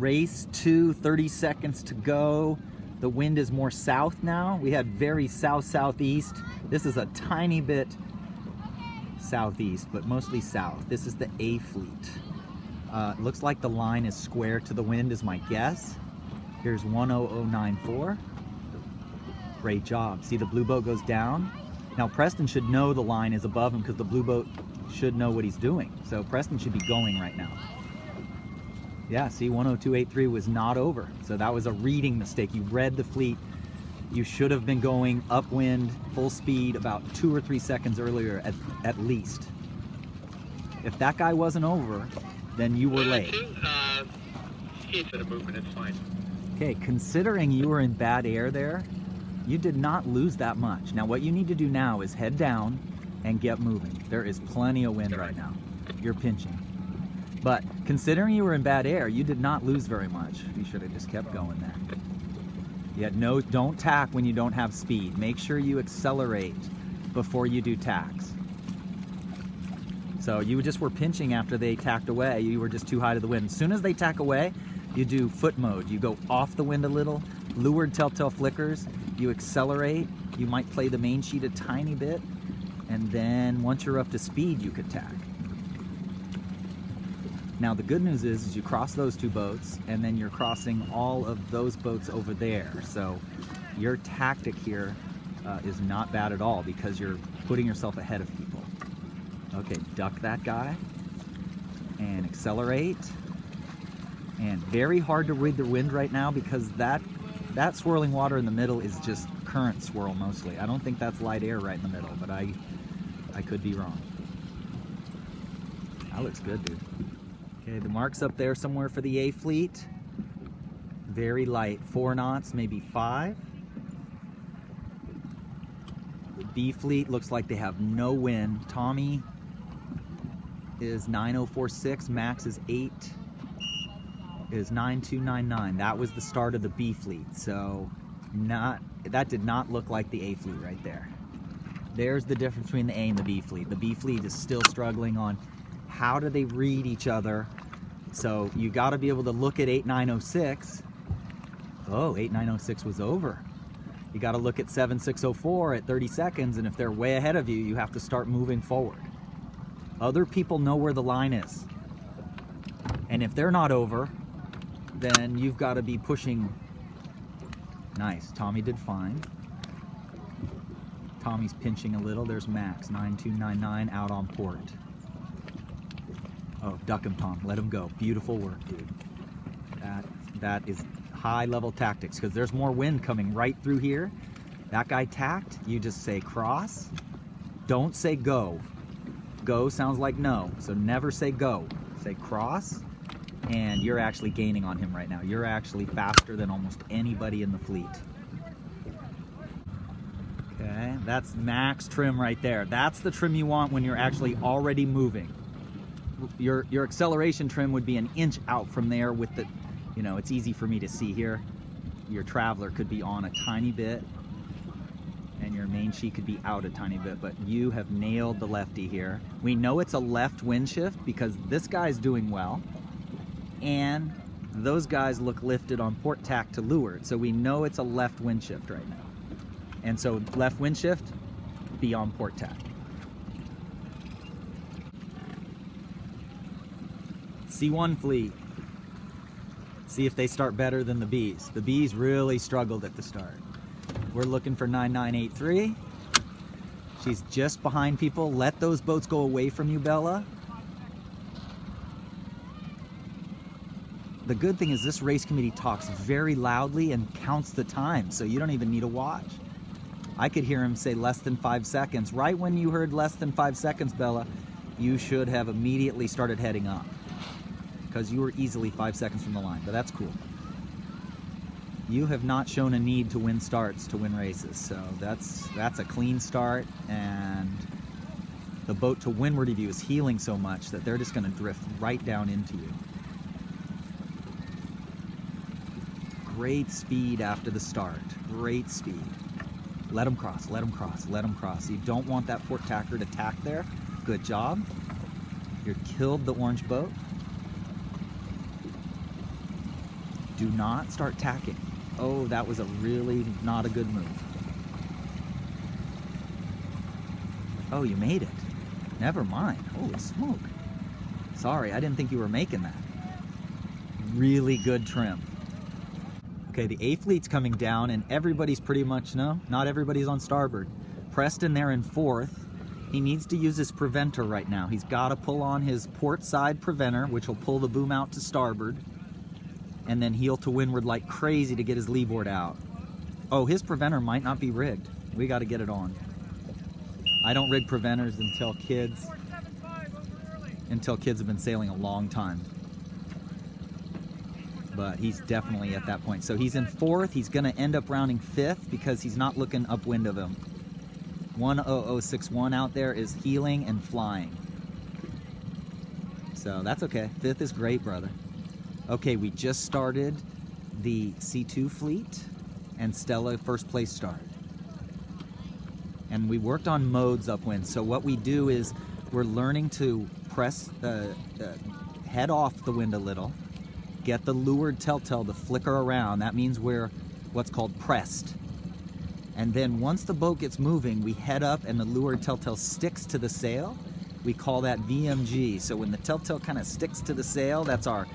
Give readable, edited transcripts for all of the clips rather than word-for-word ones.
Race 2, 30 seconds to go. The wind is more south now. We had very south-southeast. This is a tiny bit southeast, but mostly south. This is the A fleet. Looks like the line is square to the wind is my guess. Here's 10094. Great job. See, the blue boat goes down. Now Preston should know the line is above him because the blue boat should know what he's doing. So Preston should be going right now. Yeah, see, 10283 was not over. So that was a reading mistake. You read the fleet. You should have been going upwind, full speed, about 2 or 3 seconds earlier at least. If that guy wasn't over, then you were late. Instead of movement, it's fine. Okay, considering you were in bad air there, you did not lose that much. Now what you need to do now is head down and get moving. There is plenty of wind right now. You're pinching. But considering you were in bad air, you did not lose very much. You should have just kept going there. Yeah, don't tack when you don't have speed. Make sure you accelerate before you do tacks. So you just were pinching after they tacked away. You were just too high to the wind. As soon as they tack away, you do foot mode. You go off the wind a little, leeward telltale flickers, you accelerate, you might play the main sheet a tiny bit, and then once you're up to speed, you could tack. Now the good news is you cross those two boats, and then you're crossing all of those boats over there. So your tactic here is not bad at all because you're putting yourself ahead of people. Okay, duck that guy and accelerate. And very hard to read the wind right now because that swirling water in the middle is just current swirl mostly. I don't think that's light air right in the middle, but I could be wrong. That looks good, dude. Okay, the mark's up there somewhere for the A fleet. Very light, 4 knots, maybe 5. The B fleet looks like they have no wind. Tommy is 9046, Max is 8, is 9299. That was the start of the B fleet, so that did not look like the A fleet right there. There's the difference between the A and the B fleet. The B fleet is still struggling on how do they read each other. So you got to be able to look at 8906. Oh, 8906 was over. You got to look at 7604 at 30 seconds, and if they're way ahead of you, you have to start moving forward. Other people know where the line is. And if they're not over, then you've got to be pushing. Nice, Tommy did fine. Tommy's pinching a little. There's Max, 9299 out on port. Oh, duck him, Tom. Let him go. Beautiful work, dude. That is high-level tactics because there's more wind coming right through here. That guy tacked. You just say cross. Don't say go. Go sounds like no, so never say go. Say cross, and you're actually gaining on him right now. You're actually faster than almost anybody in the fleet. Okay, that's max trim right there. That's the trim you want when you're actually already moving. Your acceleration trim would be an inch out from there with the, you know, it's easy for me to see here. Your traveler could be on a tiny bit and your main sheet could be out a tiny bit, but you have nailed the lefty here. We know it's a left wind shift because this guy's doing well and those guys look lifted on port tack to leeward, so we know it's a left wind shift right now. And so left wind shift, be on port tack. C1 fleet. See if they start better than the Bs. The Bs really struggled at the start. We're looking for 9983. She's just behind people. Let those boats go away from you, Bella. The good thing is this race committee talks very loudly and counts the time, so you don't even need to watch. I could hear him say less than 5 seconds. Right when you heard less than 5 seconds, Bella, you should have immediately started heading up because you were easily 5 seconds from the line, but that's cool. You have not shown a need to win starts to win races, so that's a clean start, and the boat to windward of you is heeling so much that they're just going to drift right down into you. Great speed after the start, great speed. Let them cross, let them cross, let them cross. You don't want that port tacker to tack there. Good job. You killed the orange boat. Do not start tacking. Oh, that was a really not a good move. Oh, you made it. Never mind. Holy smoke. Sorry, I didn't think you were making that. Really good trim. Okay, the A fleet's coming down and everybody's pretty much, no, not everybody's on starboard. Preston there in 4th. He needs to use his preventer right now. He's got to pull on his port side preventer, which will pull the boom out to starboard, and then heel to windward like crazy to get his lee board out. Oh, his preventer might not be rigged. We got to get it on. I don't rig preventers until kids have been sailing a long time. But he's definitely at that point. So he's in 4th. He's going to end up rounding 5th because he's not looking upwind of him. 10061 out there is heeling and flying. So that's okay. 5th is great, brother. Okay, we just started the C2 fleet and Stella first place start. And we worked on modes upwind. So what we do is we're learning to press head off the wind a little, get the leeward telltale to flicker around. That means we're what's called pressed. And then once the boat gets moving, we head up and the leeward telltale sticks to the sail. We call that VMG. So when the telltale kind of sticks to the sail, that's our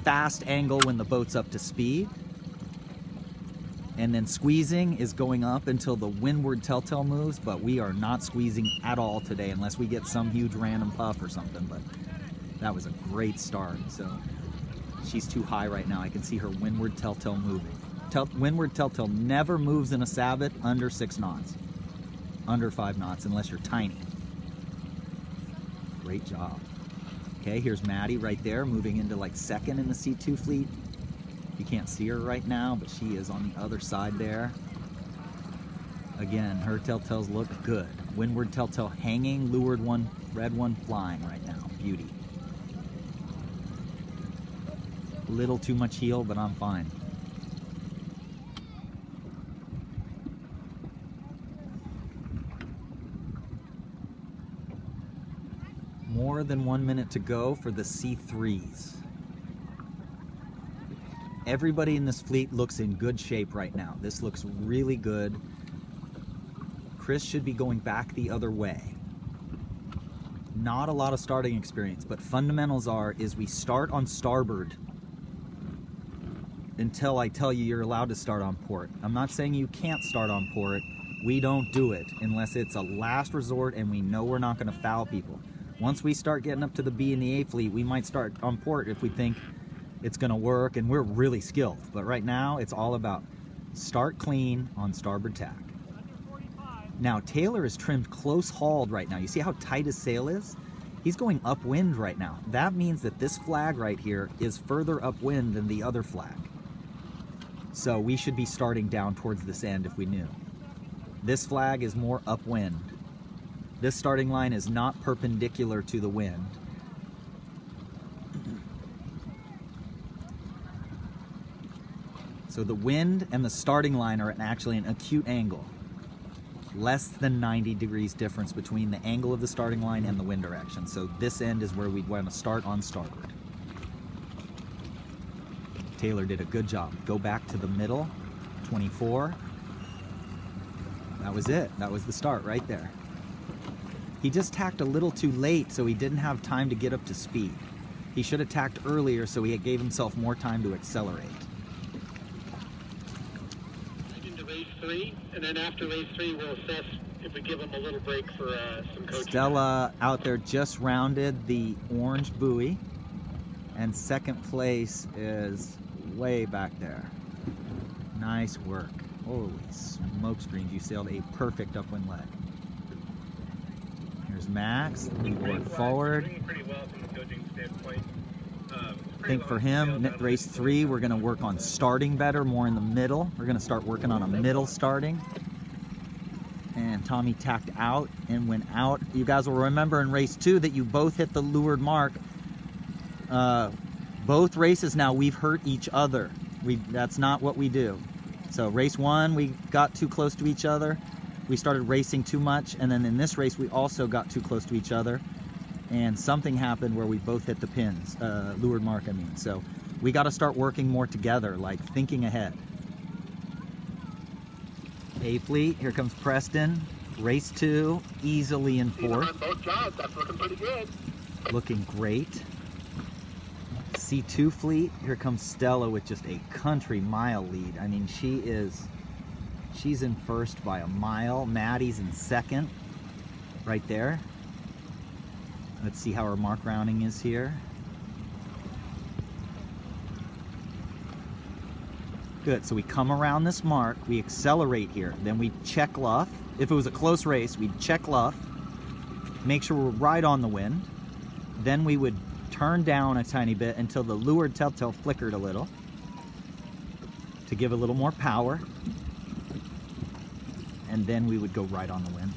fast angle when the boat's up to speed. And then squeezing is going up until the windward telltale moves, but we are not squeezing at all today unless we get some huge random puff or something. But that was a great start. So she's too high right now. I can see her windward telltale moving. Windward telltale never moves in a Sabot under 6 knots, under 5 knots, unless you're tiny. Great job. Okay, here's Maddie right there, moving into like 2nd in the C2 fleet. You can't see her right now, but she is on the other side there. Again, her telltales look good. Windward telltale hanging, leeward one, red one flying right now. Beauty. A little too much heel, but I'm fine. More than 1 minute to go for the C3s. Everybody in this fleet looks in good shape right now. This looks really good. Chris should be going back the other way. Not a lot of starting experience, but fundamentals is we start on starboard until I tell you you're allowed to start on port. I'm not saying you can't start on port. We don't do it unless it's a last resort and we know we're not going to foul people. Once we start getting up to the B and the A fleet, we might start on port if we think it's going to work and we're really skilled. But right now, it's all about start clean on starboard tack. Now, Taylor is trimmed close hauled right now. You see how tight his sail is? He's going upwind right now. That means that this flag right here is further upwind than the other flag. So we should be starting down towards this end if we knew. This flag is more upwind. This starting line is not perpendicular to the wind. So the wind and the starting line are actually an acute angle. Less than 90 degrees difference between the angle of the starting line and the wind direction. So this end is where we'd want to start on starboard. Taylor did a good job. Go back to the middle, 24. That was it. That was the start right there. He just tacked a little too late, so he didn't have time to get up to speed. He should have tacked earlier, so he gave himself more time to accelerate. Into race 3, and then after race 3, we'll assess if we give him a little break for some coaching. Stella out there just rounded the orange buoy, and 2nd place is way back there. Nice work. Holy smoke screens, you sailed a perfect upwind leg. Here's Max, leeward forward. Pretty well from the coaching standpoint. I think for him, race 3, we're going to work on starting better, more in the middle. We're going to start working on a middle starting. And Tommy tacked out and went out. You guys will remember in race 2 that you both hit the leeward mark. Both races now, we've hurt each other. That's not what we do. So race 1, we got too close to each other. We started racing too much, and then in this race we also got too close to each other, and something happened where we both hit the pins, leeward mark I mean. So We got to start working more together, like thinking ahead. A fleet, here comes Preston. Race 2, easily in 4th. Both jobs, that's looking pretty good. Looking great. C2 fleet, here comes Stella with just a country mile lead. I mean, she's in first by a mile. Maddie's in second, right there. Let's see how her mark rounding is here. Good, so we come around this mark, we accelerate here, then we check luff. If it was a close race, we'd check luff, make sure we're right on the wind. Then we would turn down a tiny bit until the leeward telltale flickered a little to give a little more power. And then we would go right on the wind.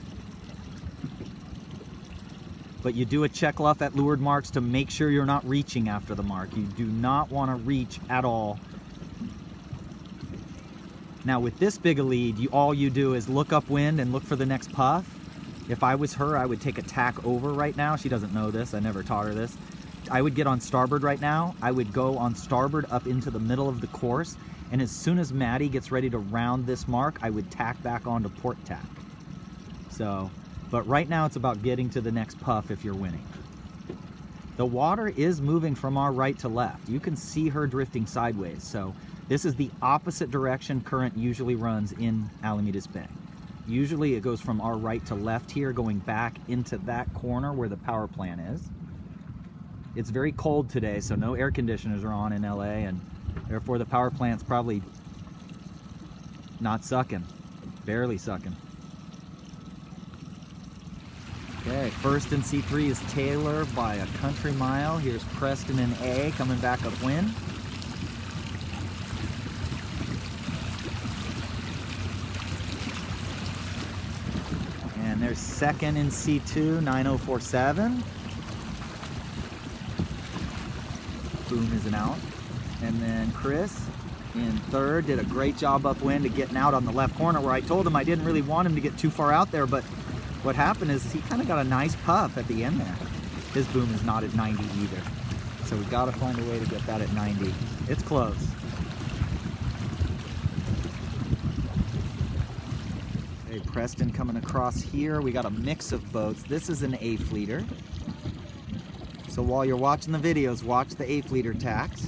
But you do a check luff at leeward marks to make sure you're not reaching after the mark. You do not want to reach at all. Now with this big a lead, all you do is look upwind and look for the next puff. If I was her, I would take a tack over right now. She doesn't know this, I never taught her this. I would get on starboard right now. I would go on starboard up into the middle of the course, and as soon as Maddie gets ready to round this mark, I would tack back onto port tack. So, but right now it's about getting to the next puff if you're winning. The water is moving from our right to left. You can see her drifting sideways, so this is the opposite direction current usually runs in Alamitos Bay. Usually it goes from our right to left here, going back into that corner where the power plant is. It's very cold today, so no air conditioners are on in LA, and therefore the power plant's probably not sucking, barely sucking. Okay, first in C3 is Taylor by a country mile. Here's Preston in A coming back upwind. And there's second in C2, 9047. Boom isn't out. And then Chris in third did a great job upwind of getting out on the left corner, where I told him I didn't really want him to get too far out there, but what happened is he kind of got a nice puff at the end there. His boom is not at 90 either. So we've got to find a way to get that at 90. It's close. Okay, Preston coming across here. We got a mix of boats. This is an A-fleeter. So while you're watching the videos, watch the A-fleeter tacks.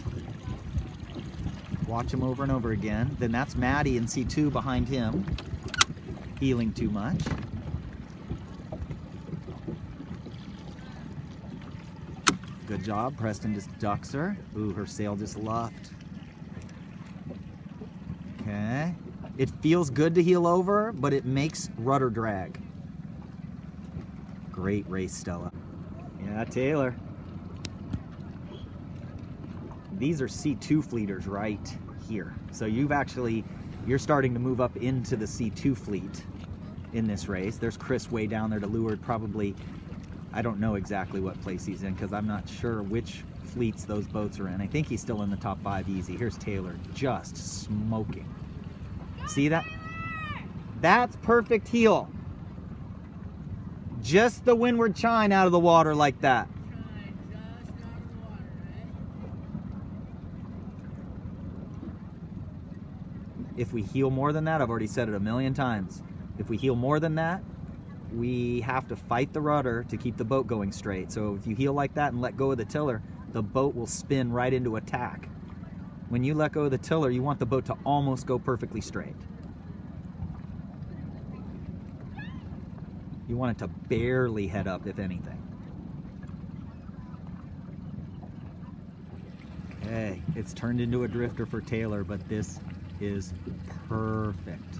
Watch them over and over again. Then that's Maddie in C2 behind him, heeling too much. Good job. Preston just ducks her. Ooh, her sail just luffed. Okay. It feels good to heel over, but it makes rudder drag. Great race, Stella. Yeah, Taylor. These are C2 fleeters right here. So you're starting to move up into the C2 fleet in this race. There's Chris way down there to leeward, probably, I don't know exactly what place he's in because I'm not sure which fleets those boats are in. I think he's still in the top 5 easy. Here's Taylor just smoking. See that? That's perfect heel. Just the windward chine out of the water like that. If we heel more than that, I've already said it a million times, if we heel more than that, we have to fight the rudder to keep the boat going straight. So if you heel like that and let go of the tiller, the boat will spin right into a tack. When you let go of the tiller, you want the boat to almost go perfectly straight. You want it to barely head up, if anything. Okay, it's turned into a drifter for Taylor, but this is perfect.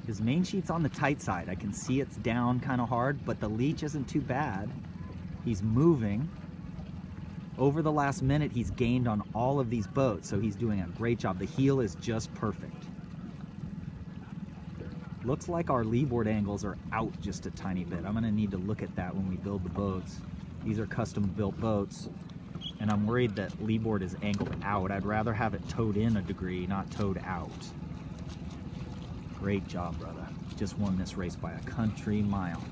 His main sheet's on the tight side. I can see it's down kind of hard, but the leech isn't too bad. He's moving. Over the last minute, he's gained on all of these boats, so he's doing a great job. The heel is just perfect. Looks like our leeboard angles are out just a tiny bit. I'm gonna need to look at that when we build the boats. These are custom built boats, and I'm worried that leeboard is angled out. I'd rather have it towed in a degree, not towed out. Great job, brother. Just won this race by a country mile.